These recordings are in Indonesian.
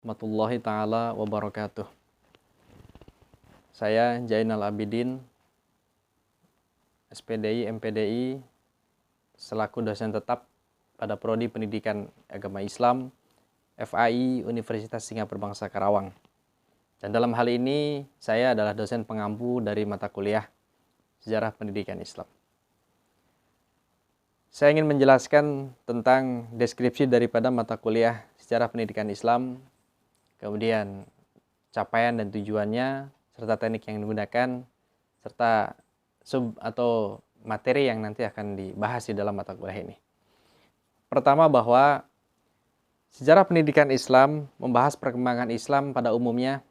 Warahmatullahi taala wabarakatuh. Saya Jainal Abidin, SPDI, MPDI, selaku dosen tetap pada Prodi Pendidikan Agama Islam, FAI Universitas Singapura Bangsa Karawang. Dan dalam hal ini, saya adalah dosen pengampu dari mata kuliah Sejarah Pendidikan Islam. Saya ingin menjelaskan tentang deskripsi daripada mata kuliah Sejarah Pendidikan Islam, kemudian capaian dan tujuannya, serta teknik yang digunakan, serta sub atau materi yang nanti akan dibahas di dalam mata kuliah ini. Pertama, bahwa sejarah pendidikan Islam membahas perkembangan Islam pada umumnya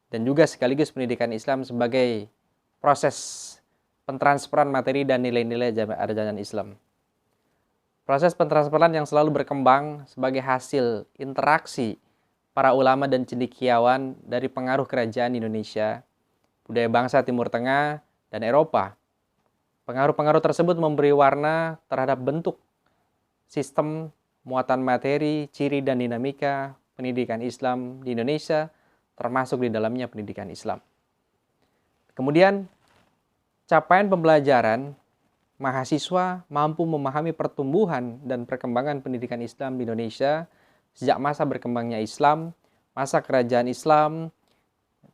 dan juga sekaligus pendidikan Islam sebagai proses pentransferan materi dan nilai-nilai ajaran Islam. Proses pentransferan yang selalu berkembang sebagai hasil interaksi para ulama dan cendekiawan dari pengaruh kerajaan Indonesia, budaya bangsa Timur Tengah, dan Eropa. Pengaruh-pengaruh tersebut memberi warna terhadap bentuk, sistem, muatan materi, ciri dan dinamika pendidikan Islam di Indonesia, termasuk di dalamnya pendidikan Islam. Kemudian, capaian pembelajaran mahasiswa mampu memahami pertumbuhan dan perkembangan pendidikan Islam di Indonesia sejak masa berkembangnya Islam, masa kerajaan Islam,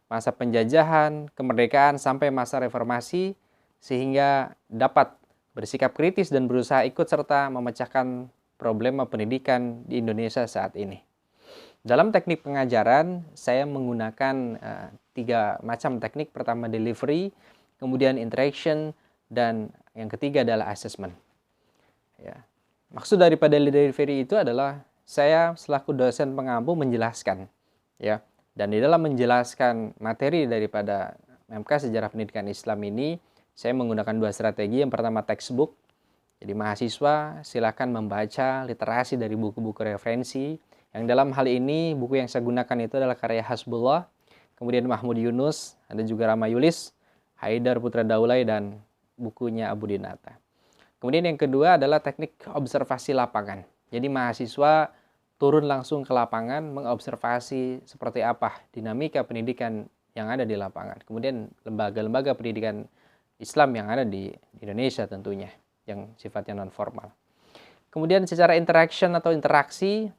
masa penjajahan, kemerdekaan, sampai masa reformasi, sehingga dapat bersikap kritis dan berusaha ikut serta memecahkan problema pendidikan di Indonesia saat ini. Dalam teknik pengajaran, saya menggunakan 3 macam teknik. Pertama, delivery, kemudian interaction, dan yang ketiga adalah assessment. Ya. Maksud daripada delivery itu adalah saya selaku dosen pengampu menjelaskan, ya. Dan di dalam menjelaskan materi daripada MK Sejarah Pendidikan Islam ini, saya menggunakan 2 strategi. Yang pertama, textbook. Jadi mahasiswa silakan membaca literasi dari buku-buku referensi. Yang dalam hal ini, buku yang saya gunakan itu adalah karya Hasbullah, kemudian Mahmud Yunus, ada juga Rama Yulis, Haidar Putra Daulay, dan bukunya Abu Dinata. Kemudian yang kedua adalah teknik observasi lapangan. Jadi mahasiswa turun langsung ke lapangan, mengobservasi seperti apa dinamika pendidikan yang ada di lapangan. Kemudian lembaga-lembaga pendidikan Islam yang ada di Indonesia tentunya, yang sifatnya non-formal. Kemudian secara interaction atau interaksi,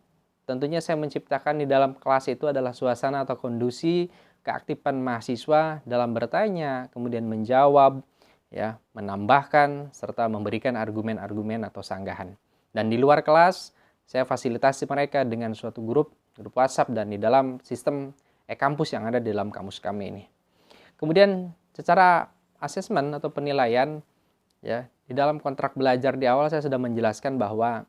tentunya saya menciptakan di dalam kelas itu adalah suasana atau kondusi keaktifan mahasiswa dalam bertanya, kemudian menjawab, ya, menambahkan, serta memberikan argumen-argumen atau sanggahan. Dan di luar kelas, saya fasilitasi mereka dengan suatu grup WhatsApp dan di dalam sistem e-kampus yang ada di dalam kampus kami ini. Kemudian secara asesmen atau penilaian, ya, di dalam kontrak belajar di awal saya sudah menjelaskan bahwa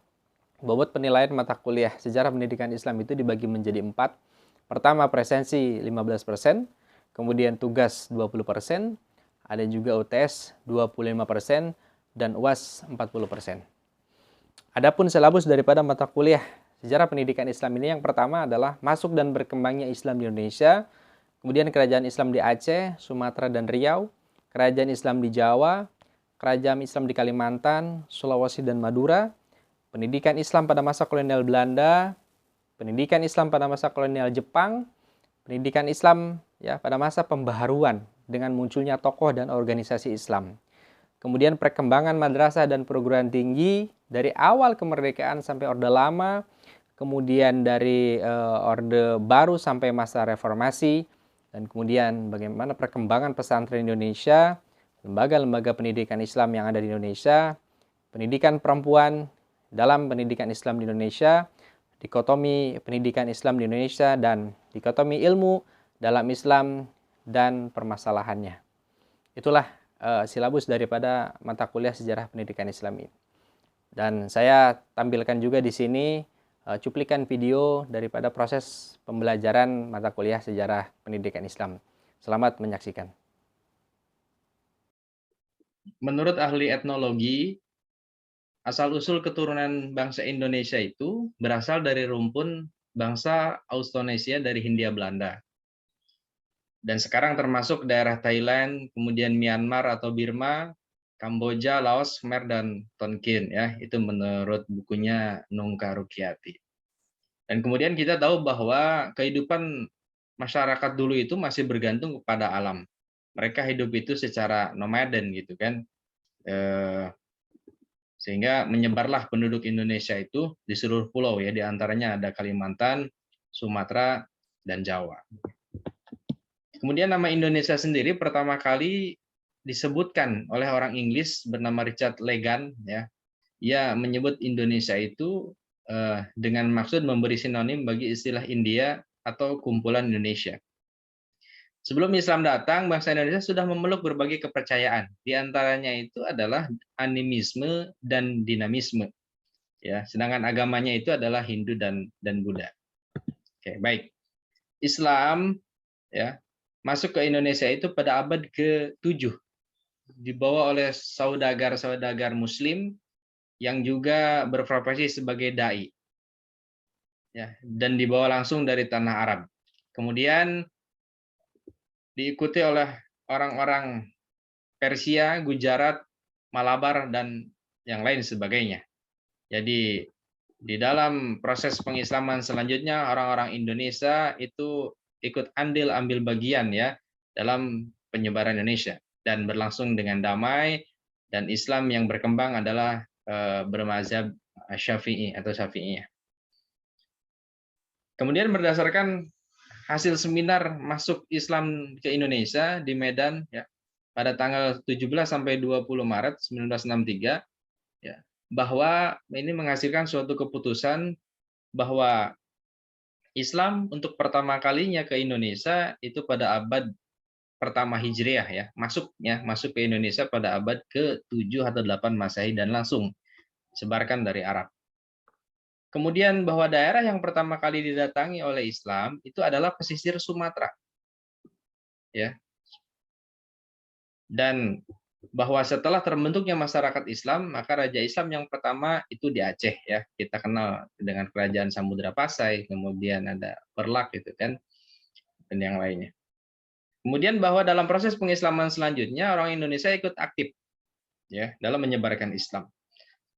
bobot penilaian mata kuliah Sejarah Pendidikan Islam itu dibagi menjadi 4. Pertama, presensi 15%, kemudian tugas 20%, ada juga UTS 25%, dan UAS 40%. Adapun silabus daripada mata kuliah Sejarah Pendidikan Islam ini, yang pertama adalah masuk dan berkembangnya Islam di Indonesia, kemudian kerajaan Islam di Aceh, Sumatera, dan Riau, kerajaan Islam di Jawa, kerajaan Islam di Kalimantan, Sulawesi, dan Madura, pendidikan Islam pada masa kolonial Belanda, pendidikan Islam pada masa kolonial Jepang, pendidikan Islam, ya, pada masa pembaharuan dengan munculnya tokoh dan organisasi Islam. Kemudian perkembangan madrasah dan perguruan tinggi dari awal kemerdekaan sampai Orde Lama, kemudian dari Orde Baru sampai masa reformasi, dan kemudian bagaimana perkembangan pesantren Indonesia, lembaga-lembaga pendidikan Islam yang ada di Indonesia, pendidikan perempuan dalam pendidikan Islam di Indonesia, dikotomi pendidikan Islam di Indonesia, dan dikotomi ilmu dalam Islam dan permasalahannya. Itulah silabus daripada mata kuliah Sejarah Pendidikan Islam ini. Dan saya tampilkan juga di sini cuplikan video daripada proses pembelajaran mata kuliah Sejarah Pendidikan Islam. Selamat menyaksikan. Menurut ahli etnologi, asal-usul keturunan bangsa Indonesia itu berasal dari rumpun bangsa Austronesia dari Hindia Belanda. Dan sekarang termasuk daerah Thailand, kemudian Myanmar atau Burma, Kamboja, Laos, Khmer, dan Tonkin, ya. Itu menurut bukunya Nungka Rukyati. Dan kemudian kita tahu bahwa kehidupan masyarakat dulu itu masih bergantung kepada alam. Mereka hidup itu secara nomaden gitu kan. Eh, Sehingga menyebarlah penduduk Indonesia itu di seluruh pulau ya, di antaranya ada Kalimantan, Sumatera, dan Jawa. Kemudian nama Indonesia sendiri pertama kali disebutkan oleh orang Inggris bernama Richard Legan ya. Ia menyebut Indonesia itu dengan maksud memberi sinonim bagi istilah India atau kumpulan Indonesia. Sebelum Islam datang, bangsa Indonesia sudah memeluk berbagai kepercayaan. Di antaranya itu adalah animisme dan dinamisme. Ya, sedangkan agamanya itu adalah Hindu dan Buddha. Oke, baik. Islam ya masuk ke Indonesia itu pada abad ke-7, dibawa oleh saudagar-saudagar Muslim yang juga berprofesi sebagai dai, ya, dan dibawa langsung dari tanah Arab. Kemudian diikuti oleh orang-orang Persia, Gujarat, Malabar, dan yang lain sebagainya. Jadi di dalam proses pengislaman selanjutnya orang-orang Indonesia itu ikut andil ambil bagian ya dalam penyebaran Indonesia dan berlangsung dengan damai, dan Islam yang berkembang adalah bermazhab Syafi'i atau Syafi'iyah. Kemudian berdasarkan hasil seminar masuk Islam ke Indonesia di Medan ya pada tanggal 17 sampai 20 Maret 1963 ya, bahwa ini menghasilkan suatu keputusan bahwa Islam untuk pertama kalinya ke Indonesia itu pada abad pertama Hijriah ya, masuk ke Indonesia pada abad ke-7 atau 8 Masehi dan langsung disebarkan dari Arab. Kemudian bahwa daerah yang pertama kali didatangi oleh Islam itu adalah pesisir Sumatera. Ya. Dan bahwa setelah terbentuknya masyarakat Islam, maka raja Islam yang pertama itu di Aceh ya. Kita kenal dengan kerajaan Samudra Pasai, kemudian ada Perlak gitu kan, dan yang lainnya. Kemudian bahwa dalam proses pengislaman selanjutnya orang Indonesia ikut aktif ya dalam menyebarkan Islam.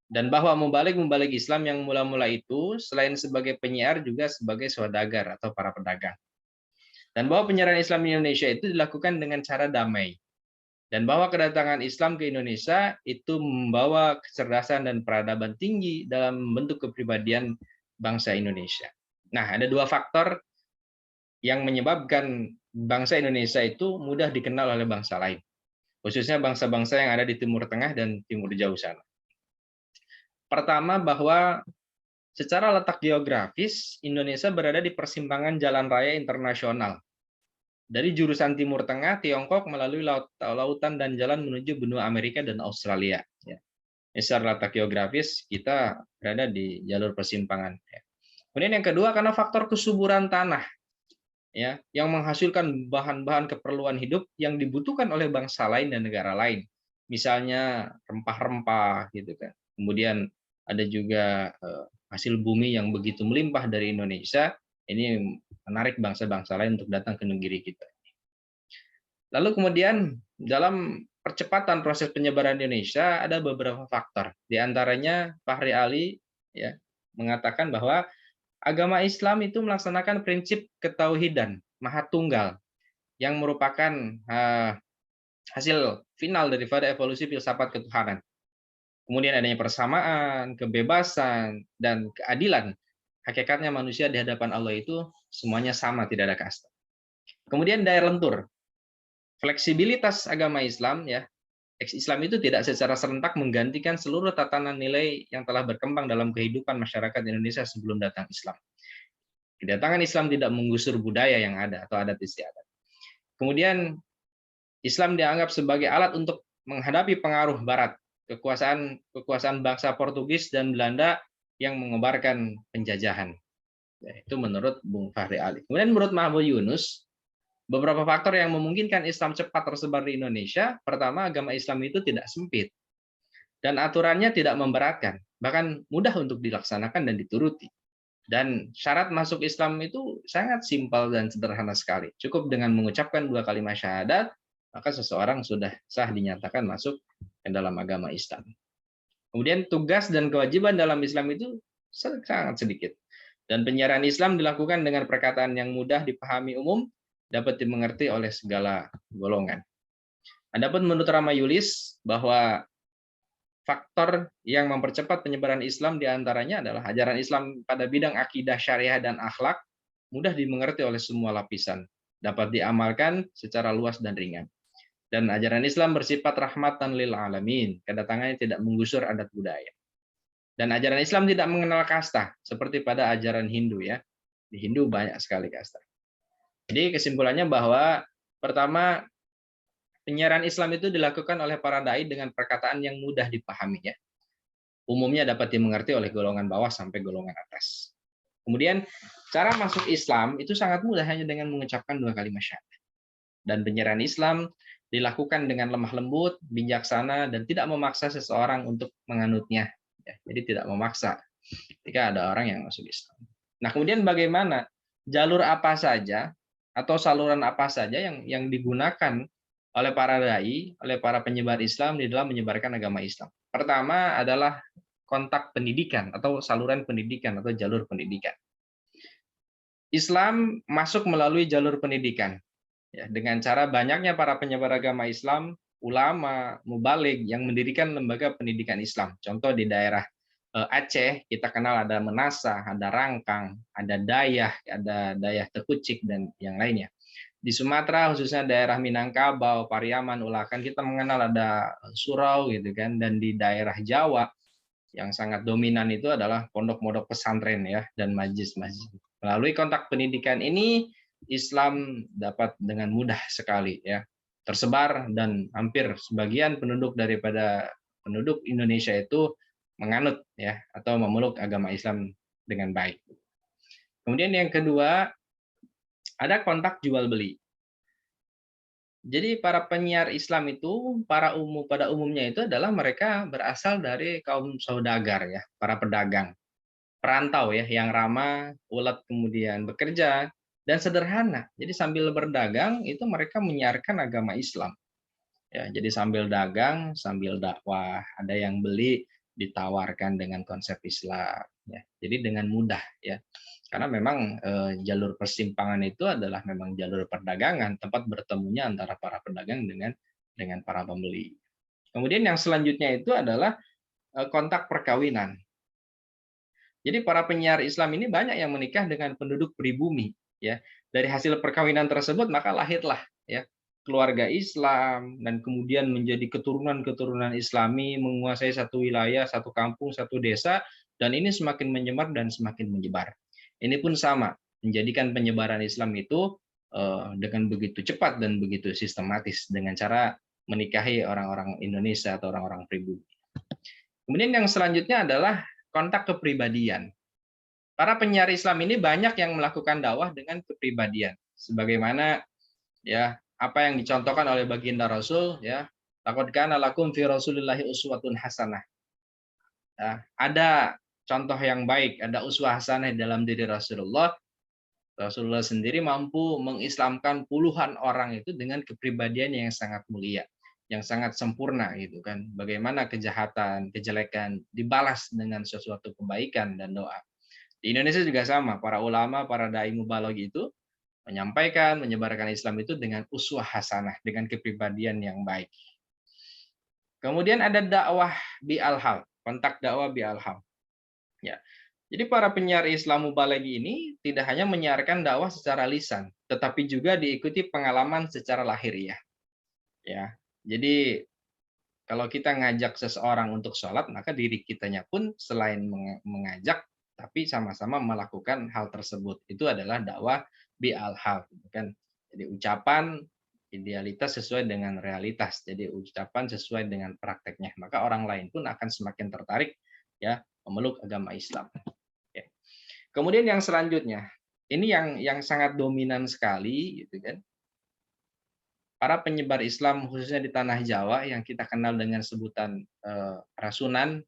Dan bahwa mubalik Islam yang mula-mula itu selain sebagai penyiar juga sebagai saudagar atau para pedagang. Dan bahwa penyiaran Islam di Indonesia itu dilakukan dengan cara damai. Dan bahwa kedatangan Islam ke Indonesia itu membawa kecerdasan dan peradaban tinggi dalam membentuk kepribadian bangsa Indonesia. Nah, ada dua faktor yang menyebabkan bangsa Indonesia itu mudah dikenal oleh bangsa lain, khususnya bangsa-bangsa yang ada di Timur Tengah dan Timur Jauh sana. Pertama, bahwa secara letak geografis Indonesia berada di persimpangan jalan raya internasional. Dari jurusan Timur Tengah, Tiongkok melalui lautan dan jalan menuju benua Amerika dan Australia. Secara letak geografis kita berada di jalur persimpangan. Kemudian yang kedua karena faktor kesuburan tanah, ya, yang menghasilkan bahan-bahan keperluan hidup yang dibutuhkan oleh bangsa lain dan negara lain. Misalnya rempah-rempah, gitu kan. Kemudian ada juga hasil bumi yang begitu melimpah dari Indonesia. Ini menarik bangsa-bangsa lain untuk datang ke negeri kita. Lalu kemudian dalam percepatan proses penyebaran Indonesia ada beberapa faktor. Di antaranya Fahri Ali ya mengatakan bahwa agama Islam itu melaksanakan prinsip ketauhidan Maha Tunggal yang merupakan hasil final daripada evolusi filsafat ketuhanan. Kemudian adanya persamaan, kebebasan, dan keadilan. Hakikatnya manusia di hadapan Allah itu semuanya sama, tidak ada kasta. Kemudian daya lentur. Fleksibilitas agama Islam ya, Islam itu tidak secara serentak menggantikan seluruh tatanan nilai yang telah berkembang dalam kehidupan masyarakat Indonesia sebelum datang Islam. Kedatangan Islam tidak menggusur budaya yang ada atau adat istiadat. Kemudian Islam dianggap sebagai alat untuk menghadapi pengaruh Barat, kekuasaan bangsa Portugis dan Belanda yang mengobarkan penjajahan. Itu menurut Bung Fahri Ali. Kemudian menurut Mahmud Yunus, beberapa faktor yang memungkinkan Islam cepat tersebar di Indonesia. Pertama, agama Islam itu tidak sempit dan aturannya tidak memberatkan, bahkan mudah untuk dilaksanakan dan dituruti. Dan syarat masuk Islam itu sangat simpel dan sederhana sekali. Cukup dengan mengucapkan 2 kalimat syahadat, maka seseorang sudah sah dinyatakan masuk ke dalam agama Islam. Kemudian tugas dan kewajiban dalam Islam itu sangat sedikit. Dan penyiaran Islam dilakukan dengan perkataan yang mudah dipahami umum, dapat dimengerti oleh segala golongan. Adapun menurut Ramayulis bahwa faktor yang mempercepat penyebaran Islam diantaranya adalah ajaran Islam pada bidang akidah, syariah, dan akhlak mudah dimengerti oleh semua lapisan, dapat diamalkan secara luas dan ringan. Dan ajaran Islam bersifat rahmatan lil alamin, kedatangannya tidak menggusur adat budaya. Dan ajaran Islam tidak mengenal kasta, seperti pada ajaran Hindu ya. Di Hindu banyak sekali kasta. Jadi kesimpulannya bahwa pertama, penyiaran Islam itu dilakukan oleh para dai dengan perkataan yang mudah dipahami ya. Umumnya dapat dimengerti oleh golongan bawah sampai golongan atas. Kemudian cara masuk Islam itu sangat mudah hanya dengan mengucapkan 2 kalimat syahadat. Dan penyiaran Islam dilakukan dengan lemah lembut, bijaksana, dan tidak memaksa seseorang untuk menganutnya. Ya, jadi tidak memaksa ketika ada orang yang masuk Islam. Nah, kemudian bagaimana? Jalur apa saja atau saluran apa saja yang digunakan oleh para dai, oleh para penyebar Islam di dalam menyebarkan agama Islam? Pertama adalah kontak pendidikan atau saluran pendidikan atau jalur pendidikan. Islam masuk melalui jalur pendidikan. Ya, dengan cara banyaknya para penyebar agama Islam, ulama, mubaligh yang mendirikan lembaga pendidikan Islam. Contoh di daerah Aceh, kita kenal ada Menasah, ada Rangkang, ada Dayah Tekucik, dan yang lainnya. Di Sumatera, khususnya daerah Minangkabau, Pariaman, Ulakan, kita mengenal ada surau gitu kan, dan di daerah Jawa yang sangat dominan itu adalah pondok-pondok pesantren ya dan majlis-majlis. Melalui kontak pendidikan ini Islam dapat dengan mudah sekali ya tersebar, dan hampir sebagian penduduk daripada penduduk Indonesia itu menganut ya atau memeluk agama Islam dengan baik. Kemudian yang kedua, ada kontak jual beli. Jadi para penyiar Islam itu pada umumnya itu adalah mereka berasal dari kaum saudagar ya, para pedagang, perantau ya yang ramah, ulet kemudian bekerja dan sederhana. Jadi sambil berdagang itu mereka menyiarkan agama Islam. Ya, jadi sambil dagang, sambil dakwah, ada yang beli ditawarkan dengan konsep Islam ya. Jadi dengan mudah ya. Karena memang jalur persimpangan itu adalah memang jalur perdagangan, tempat bertemunya antara para pedagang dengan para pembeli. Kemudian yang selanjutnya itu adalah kontak perkawinan. Jadi para penyiar Islam ini banyak yang menikah dengan penduduk pribumi ya. Dari hasil perkawinan tersebut maka lahirlah ya keluarga Islam, dan kemudian menjadi keturunan-keturunan Islami menguasai satu wilayah, satu kampung, satu desa, dan ini semakin menyebar dan semakin menyebar. Ini pun sama, menjadikan penyebaran Islam itu dengan begitu cepat dan begitu sistematis dengan cara menikahi orang-orang Indonesia atau orang-orang pribumi. Kemudian yang selanjutnya adalah kontak kepribadian. Para penyiar Islam ini banyak yang melakukan dakwah dengan kepribadian, sebagaimana ya apa yang dicontohkan oleh baginda Rasul ya, laqad kana lakum fi Rasulillahi uswatun hasanah. Ya, ada contoh yang baik, ada uswah hasanah dalam diri Rasulullah. Rasulullah sendiri mampu mengislamkan puluhan orang itu dengan kepribadian yang sangat mulia, yang sangat sempurna gitu kan. Bagaimana kejahatan, kejelekan dibalas dengan sesuatu kebaikan dan doa. Di Indonesia juga sama, para ulama, para dai mubalagh itu menyampaikan, menyebarkan Islam itu dengan uswah hasanah, dengan kepribadian yang baik. Kemudian ada dakwah bi al-hal, kontak dakwah bi al-hal. Ya. Jadi para penyiar Islam mubalagh ini tidak hanya menyiarkan dakwah secara lisan, tetapi juga diikuti pengalaman secara lahiriah. Ya. Jadi kalau kita ngajak seseorang untuk sholat, maka diri kitanya pun selain mengajak, tapi sama-sama melakukan hal tersebut. Itu adalah dakwah bi al-hal, kan? Jadi ucapan idealitas sesuai dengan realitas. Jadi ucapan sesuai dengan prakteknya. Maka orang lain pun akan semakin tertarik ya memeluk agama Islam. Oke. Kemudian yang selanjutnya, ini yang sangat dominan sekali, gitu kan? Para penyebar Islam khususnya di tanah Jawa yang kita kenal dengan sebutan rasunan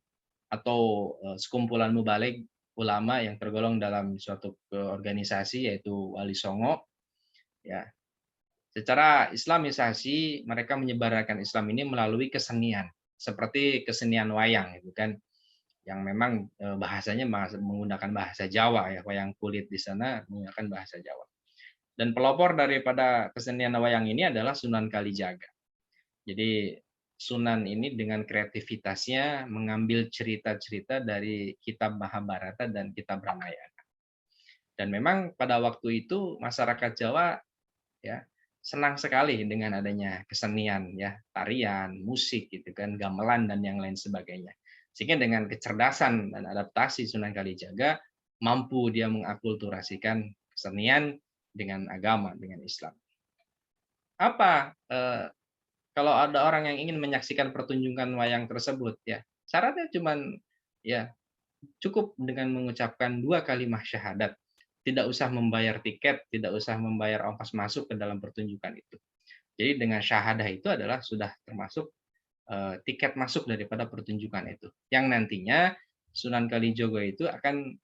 atau sekumpulan mubaligh ulama yang tergolong dalam suatu organisasi yaitu Wali Songo ya. Secara islamisasi mereka menyebarkan Islam ini melalui kesenian seperti kesenian wayang gitu kan. yang memang bahasanya menggunakan bahasa Jawa ya, wayang kulit di sana menggunakan bahasa Jawa. Dan pelopor daripada kesenian wayang ini adalah Sunan Kalijaga. Jadi Sunan ini dengan kreativitasnya mengambil cerita-cerita dari kitab Mahabharata dan kitab Ramayana. Dan memang pada waktu itu masyarakat Jawa ya senang sekali dengan adanya kesenian ya, tarian, musik gitu kan, gamelan dan yang lain sebagainya. Sehingga dengan kecerdasan dan adaptasi Sunan Kalijaga mampu dia mengakulturasikan kesenian dengan agama, dengan Islam. Apa kalau ada orang yang ingin menyaksikan pertunjukan wayang tersebut ya, syaratnya cuman ya cukup dengan mengucapkan 2 kalimat syahadat. Tidak usah membayar tiket, tidak usah membayar ongkos masuk ke dalam pertunjukan itu. Jadi dengan syahadah itu adalah sudah termasuk tiket masuk daripada pertunjukan itu. Yang nantinya Sunan Kalijogo itu akan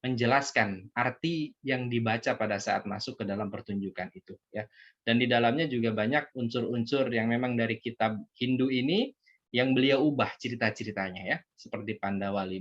menjelaskan arti yang dibaca pada saat masuk ke dalam pertunjukan itu ya. Dan di dalamnya juga banyak unsur-unsur yang memang dari kitab Hindu ini yang beliau ubah cerita-ceritanya ya. Seperti Pandawa 5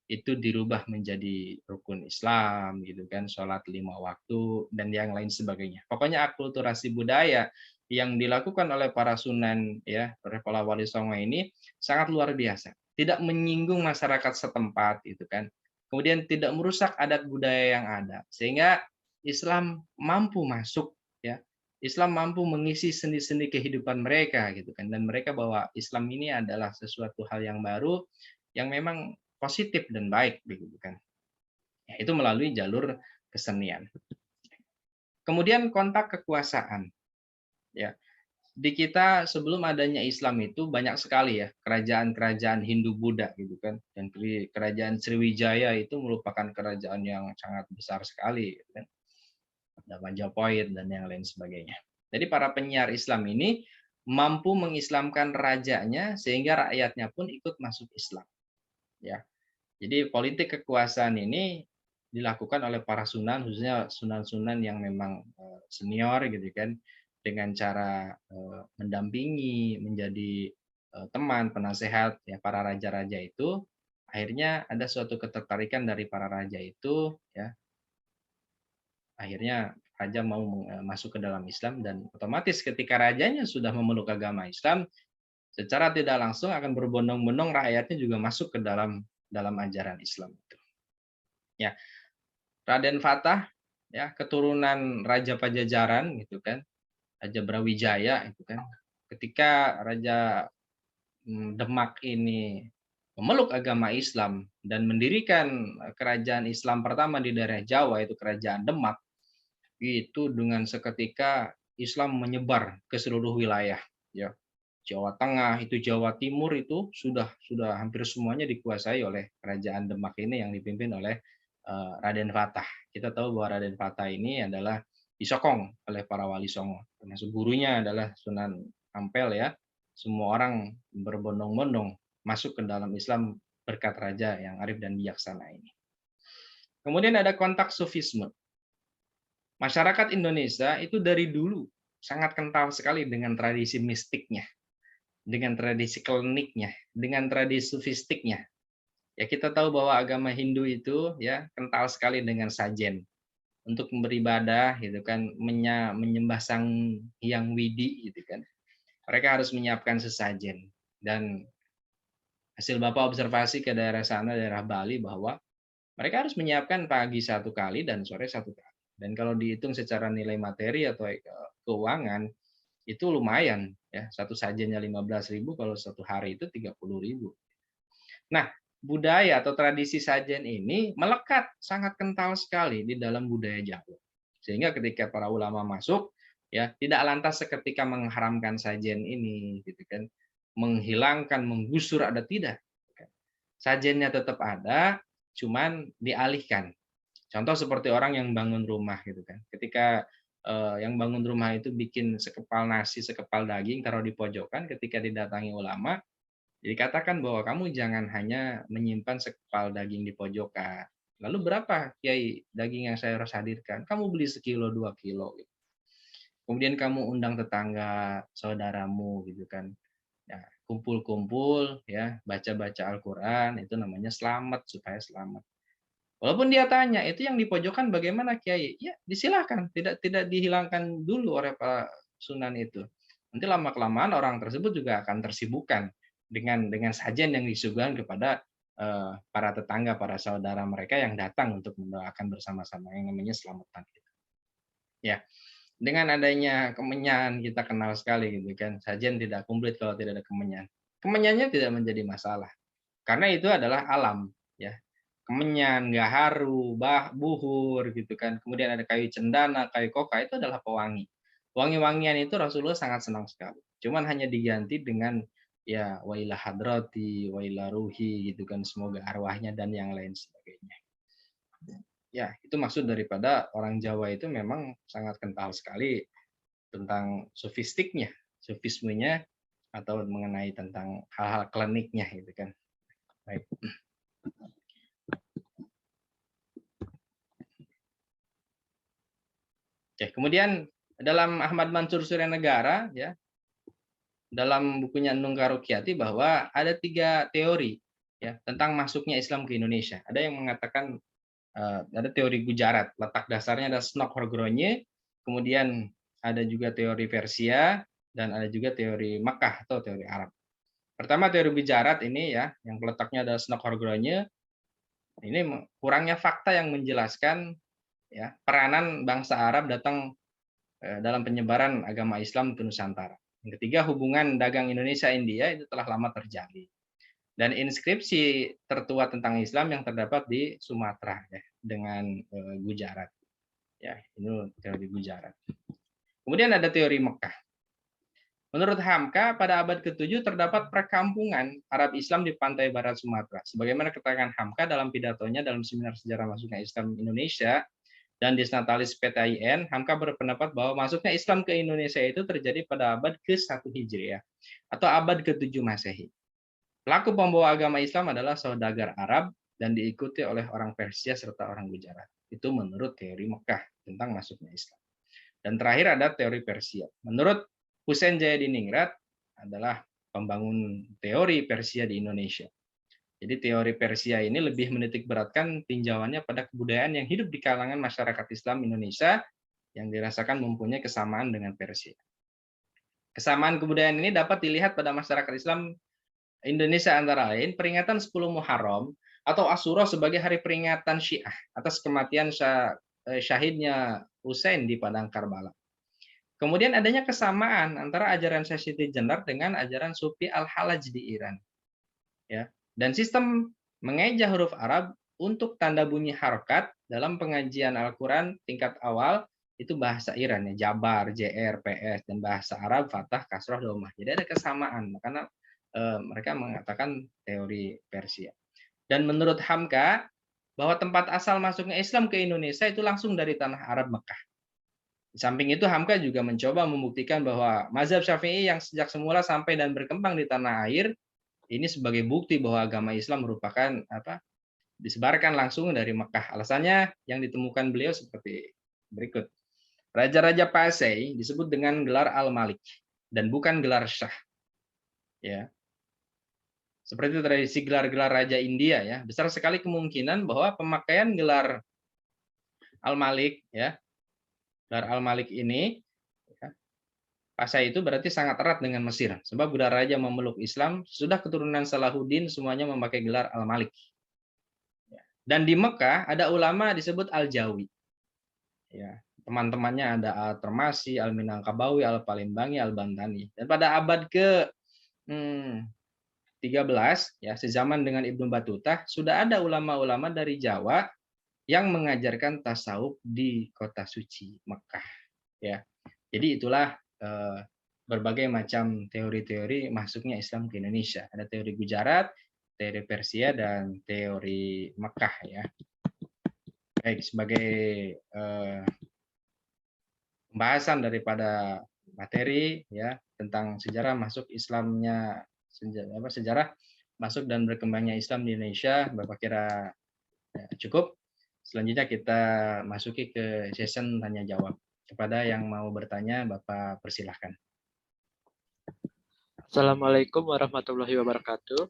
itu dirubah menjadi rukun Islam gitu kan, sholat 5 waktu dan yang lain sebagainya. Pokoknya akulturasi budaya yang dilakukan oleh para sunan ya, oleh para wali songo ini sangat luar biasa. Tidak menyinggung masyarakat setempat itu kan, kemudian tidak merusak adat budaya yang ada, sehingga Islam mampu masuk ya. Islam mampu mengisi sendi-sendi kehidupan mereka gitu kan, dan mereka bahwa Islam ini adalah sesuatu hal yang baru yang memang positif dan baik begitu kan. Ya, itu melalui jalur kesenian. Kemudian kontak kekuasaan ya. Di kita sebelum adanya Islam itu banyak sekali ya kerajaan-kerajaan Hindu-Buddha gitu kan. Dan kerajaan Sriwijaya itu merupakan kerajaan yang sangat besar sekali gitu kan. Ada Majapahit dan yang lain sebagainya. Jadi para penyiar Islam ini mampu mengislamkan rajanya sehingga rakyatnya pun ikut masuk Islam ya. Jadi politik kekuasaan ini dilakukan oleh para sunan, khususnya sunan-sunan yang memang senior gitu kan, dengan cara mendampingi, menjadi teman, penasehat ya para raja-raja itu. Akhirnya ada suatu ketertarikan dari para raja itu, ya. Akhirnya raja mau masuk ke dalam Islam dan otomatis ketika rajanya sudah memeluk agama Islam, secara tidak langsung akan berbondong-bondong rakyatnya juga masuk ke dalam ajaran Islam itu. Ya, Raden Fatah ya keturunan Raja Pajajaran gitu kan, Raja Brawijaya itu kan. Ketika Raja Demak ini memeluk agama Islam dan mendirikan kerajaan Islam pertama di daerah Jawa yaitu Kerajaan Demak, itu dengan seketika Islam menyebar ke seluruh wilayah ya. Jawa Tengah, itu Jawa Timur itu sudah hampir semuanya dikuasai oleh Kerajaan Demak ini yang dipimpin oleh Raden Fatah. Kita tahu bahwa Raden Fatah ini adalah disokong oleh para wali songo. Termasuk gurunya adalah Sunan Ampel ya. Semua orang berbondong-bondong masuk ke dalam Islam berkat raja yang arif dan bijaksana ini. Kemudian ada kontak sufisme. Masyarakat Indonesia itu dari dulu sangat kental sekali dengan tradisi mistiknya, dengan tradisi kliniknya, dengan tradisi sufistiknya. Ya kita tahu bahwa agama Hindu itu ya kental sekali dengan sajen untuk beribadah gitu kan, menyembah Sang Hyang Widi gitu kan. Mereka harus menyiapkan sesajen dan hasil Bapak observasi ke daerah sana, daerah Bali bahwa mereka harus menyiapkan pagi 1 kali dan sore 1 kali. Dan kalau dihitung secara nilai materi atau keuangan itu lumayan ya, satu sajennya 15.000 kalau 1 hari itu 30.000. Nah, budaya atau tradisi sajen ini melekat sangat kental sekali di dalam budaya Jawa. Sehingga ketika para ulama masuk, ya tidak lantas seketika mengharamkan sajen ini, gitu kan, menghilangkan, menggusur ada tidak. Sajennya tetap ada, cuman dialihkan. Contoh seperti orang yang bangun rumah, gitu kan. Ketika yang bangun rumah itu bikin sekepal nasi, sekepal daging, taruh di pojokan, ketika didatangi ulama, dikatakan bahwa kamu jangan hanya menyimpan sekepal daging di pojokan. Lalu berapa Kiai daging yang saya harus hadirkan? Kamu beli sekilo 2 kilo. Kemudian kamu undang tetangga, saudaramu gitu kan. Nah, kumpul-kumpul ya, baca-baca Al-Qur'an, itu namanya selamat, supaya selamat. Walaupun dia tanya, "Itu yang di pojokan bagaimana Kiai?" Ya, disilahkan, tidak dihilangkan dulu oleh para sunan itu. Nanti lama-kelamaan orang tersebut juga akan tersibukkan dengan sajian yang disuguhkan kepada, para tetangga, para saudara mereka yang datang untuk mendoakan bersama-sama, yang namanya selamatan gitu. Ya, dengan adanya kemenyan kita kenal sekali gitu kan, sajian tidak komplit kalau tidak ada kemenyan. Kemenyannya tidak menjadi masalah, karena itu adalah alam, ya. Kemenyan, gaharu, buhur gitu kan. Kemudian ada kayu cendana, kayu koka itu adalah pewangi. Wangi-wangian itu Rasulullah sangat senang sekali. Cuman hanya diganti dengan ya wailah hadrati, wailah ruhi gitu kan. Semoga arwahnya dan yang lain sebagainya. Ya, itu maksud daripada orang Jawa itu memang sangat kental sekali tentang sofistiknya, sofismenya atau mengenai tentang hal-hal kliniknya gitu kan. Baik. Oke, kemudian dalam Ahmad Mansur Surya Negara ya, dalam bukunya Nung Karokyati bahwa ada 3 teori ya tentang masuknya Islam ke Indonesia. Ada yang mengatakan ada teori Gujarat, letak dasarnya ada Snok-Horgronje, kemudian ada juga teori Persia dan ada juga teori Makkah atau teori Arab. Pertama teori Gujarat ini ya, yang letaknya ada Snok-Horgronje, ini kurangnya fakta yang menjelaskan ya peranan bangsa Arab datang dalam penyebaran agama Islam ke Nusantara. Yang ketiga, hubungan dagang Indonesia-India itu telah lama terjalin. Dan inskripsi tertua tentang Islam yang terdapat di Sumatera ya, dengan Gujarat. Ya, ini teori Gujarat. Kemudian ada teori Mekah. Menurut Hamka, pada abad ke-7 terdapat perkampungan Arab Islam di pantai barat Sumatera. Sebagaimana keterangan Hamka dalam pidatonya dalam seminar sejarah masuknya Islam Indonesia, dan Disnatalis PTIN, Hamka berpendapat bahwa masuknya Islam ke Indonesia itu terjadi pada abad ke-1 Hijriah atau abad ke-7 Masehi. Pelaku pembawa agama Islam adalah saudagar Arab dan diikuti oleh orang Persia serta orang Gujarat. Itu menurut teori Mekah tentang masuknya Islam. Dan terakhir ada teori Persia. Menurut Hussein Jayadiningrat adalah pembangun teori Persia di Indonesia. Jadi teori Persia ini lebih menitik beratkan tinjauannya pada kebudayaan yang hidup di kalangan masyarakat Islam Indonesia yang dirasakan mempunyai kesamaan dengan Persia. Kesamaan kebudayaan ini dapat dilihat pada masyarakat Islam Indonesia antara lain peringatan 10 Muharram atau Asyura sebagai hari peringatan Syiah atas kematian syahidnya Husain di padang Karbala. Kemudian adanya kesamaan antara ajaran Syekh Siti Jenar dengan ajaran Sufi Al-Halaj di Iran. Ya. Dan sistem mengeja huruf Arab untuk tanda bunyi harokat dalam pengajian Al-Quran tingkat awal itu bahasa Iran ya, Jabar, JR, PS, dan bahasa Arab Fathah, Kasroh, Domah. Jadi ada kesamaan karena mereka mengatakan teori Persia. Dan menurut Hamka bahwa tempat asal masuknya Islam ke Indonesia itu langsung dari tanah Arab Mekah. Di samping itu Hamka juga mencoba membuktikan bahwa mazhab Syafi'i yang sejak semula sampai dan berkembang di tanah air ini sebagai bukti bahwa agama Islam merupakan disebarkan langsung dari Mekah. Alasannya yang ditemukan beliau seperti berikut. Raja-raja Pasai disebut dengan gelar Al-Malik dan bukan gelar Syah. Ya. Seperti tradisi gelar-gelar raja India ya, besar sekali kemungkinan bahwa pemakaian gelar Al-Malik ya, gelar Al-Malik ini ya, Pasai itu berarti sangat erat dengan Mesir sebab gelar raja memeluk Islam sudah keturunan Salahuddin semuanya memakai gelar Al-Malik. Dan di Mekah ada ulama disebut Al-Jawi. Ya, teman-temannya ada Al-Termasi, Al-Minangkabawi, Al-Palimbangi, Al-Bantani. Dan pada abad ke 13 ya, sezaman dengan Ibnu Battuta, sudah ada ulama-ulama dari Jawa yang mengajarkan tasawuf di kota suci Mekah. Ya, jadi itulah berbagai macam teori-teori masuknya Islam ke Indonesia. Ada teori Gujarat, teori Persia, dan teori Mekah ya. Baik, sebagai pembahasan daripada materi ya tentang sejarah masuk Islamnya sejarah masuk dan berkembangnya Islam di Indonesia, Bapak kira ya, cukup. Selanjutnya kita masuki ke session tanya jawab. Kepada yang mau bertanya, Bapak persilahkan. Assalamualaikum warahmatullahi wabarakatuh.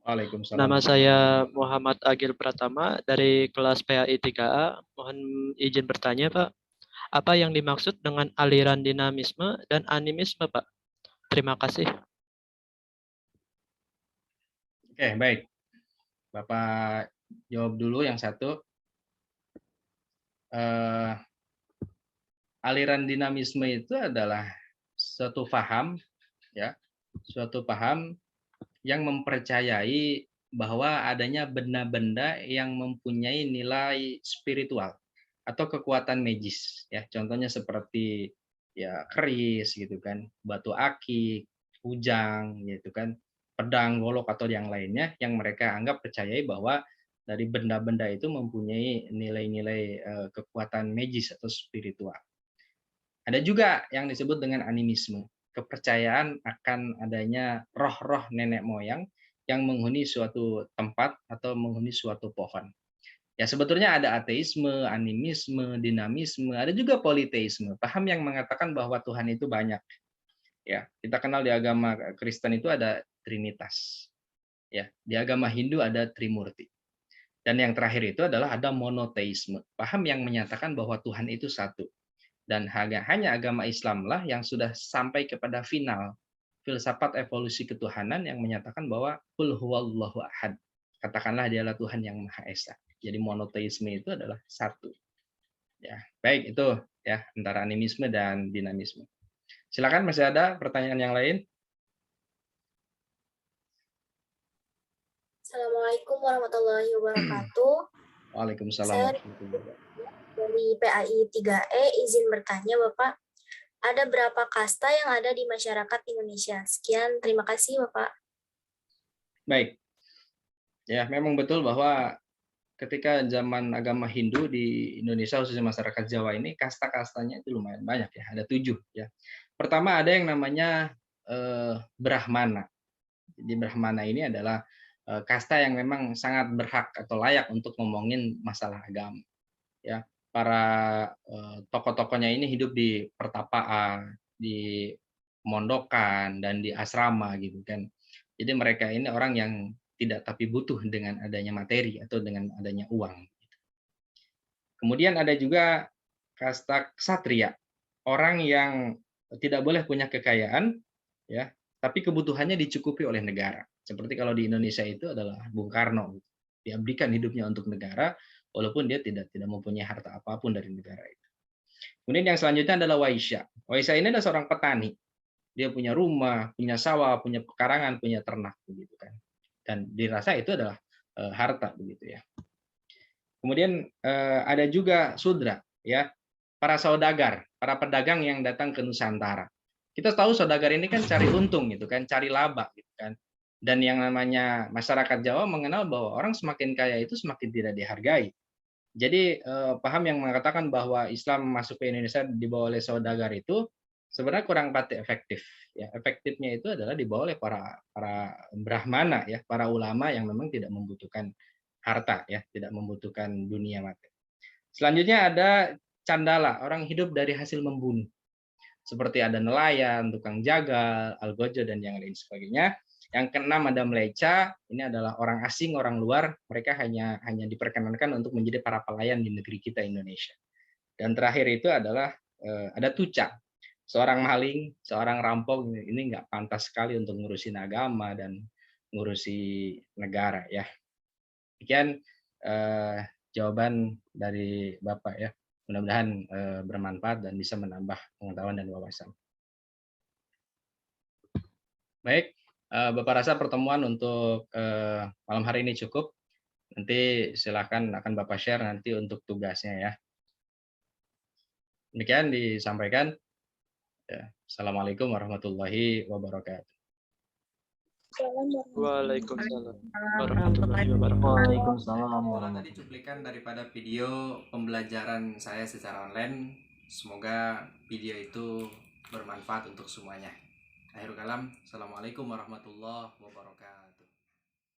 Waalaikumsalam. Nama saya Muhammad Agil Pratama dari kelas PAI 3A. Mohon izin bertanya, Pak. Apa yang dimaksud dengan aliran dinamisme dan animisme, Pak? Terima kasih. Oke, baik. Bapak jawab dulu yang satu. Eh, aliran dinamisme itu adalah suatu paham, ya, suatu paham yang mempercayai bahwa adanya benda-benda yang mempunyai nilai spiritual atau kekuatan magis, ya. Contohnya seperti ya keris gitu kan, batu akik, kujang gitu kan, pedang, golok atau yang lainnya yang mereka anggap percayai bahwa dari benda-benda itu mempunyai nilai-nilai kekuatan magis atau spiritual. Ada juga yang disebut dengan animisme, kepercayaan akan adanya roh-roh nenek moyang yang menghuni suatu tempat atau menghuni suatu pohon. Ya sebetulnya ada ateisme, animisme, dinamisme, ada juga politeisme, paham yang mengatakan bahwa Tuhan itu banyak. Ya, kita kenal di agama Kristen itu ada Trinitas. Ya, di agama Hindu ada Trimurti. Dan yang terakhir itu adalah ada monoteisme, paham yang menyatakan bahwa Tuhan itu satu. Dan hanya agama Islamlah yang sudah sampai kepada final filsafat evolusi ketuhanan yang menyatakan bahwa qul huwallahu ahad. Katakanlah dialah Tuhan yang Maha Esa. Jadi monoteisme itu adalah satu. Ya, baik itu ya antara animisme dan dinamisme. Silakan masih ada pertanyaan yang lain? Assalamualaikum warahmatullahi wabarakatuh. Waalaikumsalam Saya warahmatullahi wabarakatuh. dari PAI 3E izin bertanya Bapak, ada berapa kasta yang ada di masyarakat Indonesia? Sekian, terima kasih Bapak. Baik. Ya, memang betul bahwa ketika zaman agama Hindu di Indonesia, khususnya masyarakat Jawa ini, kasta-kastanya itu lumayan banyak ya, ada 7 ya. Pertama ada yang namanya Brahmana. Jadi Brahmana ini adalah kasta yang memang sangat berhak atau layak untuk ngomongin masalah agama. Ya, para tokoh-tokohnya ini hidup di pertapaan, di mondokan dan di asrama gitu kan. Jadi mereka ini orang yang tidak tapi butuh dengan adanya materi atau dengan adanya uang. Kemudian ada juga kasta ksatria, orang yang tidak boleh punya kekayaan, ya, tapi kebutuhannya dicukupi oleh negara. Seperti kalau di Indonesia itu adalah Bung Karno, diabdikan hidupnya untuk negara, walaupun dia tidak mempunyai harta apapun dari negara itu. Kemudian yang selanjutnya adalah Waisya. Waisya ini adalah seorang petani. Dia punya rumah, punya sawah, punya pekarangan, punya ternak, begitu kan. Dan dirasa itu adalah harta, begitu ya. Kemudian ada juga Sudra, ya, para saudagar, para pedagang yang datang ke Nusantara. Kita tahu saudagar ini kan cari untung gitu kan, cari laba gitu kan. Dan yang namanya masyarakat Jawa mengenal bahwa orang semakin kaya itu semakin tidak dihargai. Jadi paham yang mengatakan bahwa Islam masuk ke Indonesia dibawa oleh saudagar itu sebenarnya kurang pati efektif. Ya, efektifnya itu adalah dibawa oleh para brahmana ya, para ulama yang memang tidak membutuhkan harta ya, tidak membutuhkan dunia materi. Selanjutnya ada candala, orang hidup dari hasil membunuh. Seperti ada nelayan, tukang jagal, algojo dan yang lain sebagainya. Yang keenam ada meleca, ini adalah orang asing, orang luar, mereka hanya diperkenankan untuk menjadi para pelayan di negeri kita Indonesia. Dan terakhir itu adalah ada tuca, seorang maling, seorang rampok, ini nggak pantas sekali untuk ngurusin agama dan ngurusi negara ya. Demikian jawaban dari Bapak ya. Mudah-mudahan bermanfaat dan bisa menambah pengetahuan dan wawasan. Baik, Bapak rasa pertemuan untuk malam hari ini cukup. Nanti silakan akan Bapak share nanti untuk tugasnya ya. Demikian disampaikan. Ya. Assalamualaikum warahmatullahi wabarakatuh. Waalaikumsalam warahmatullahi wabarakatuh. Waalaikumsalam. Tadi cuplikan daripada video pembelajaran saya secara online. Semoga video itu bermanfaat untuk semuanya. Akhirul kalam, assalamualaikum warahmatullahi wabarakatuh.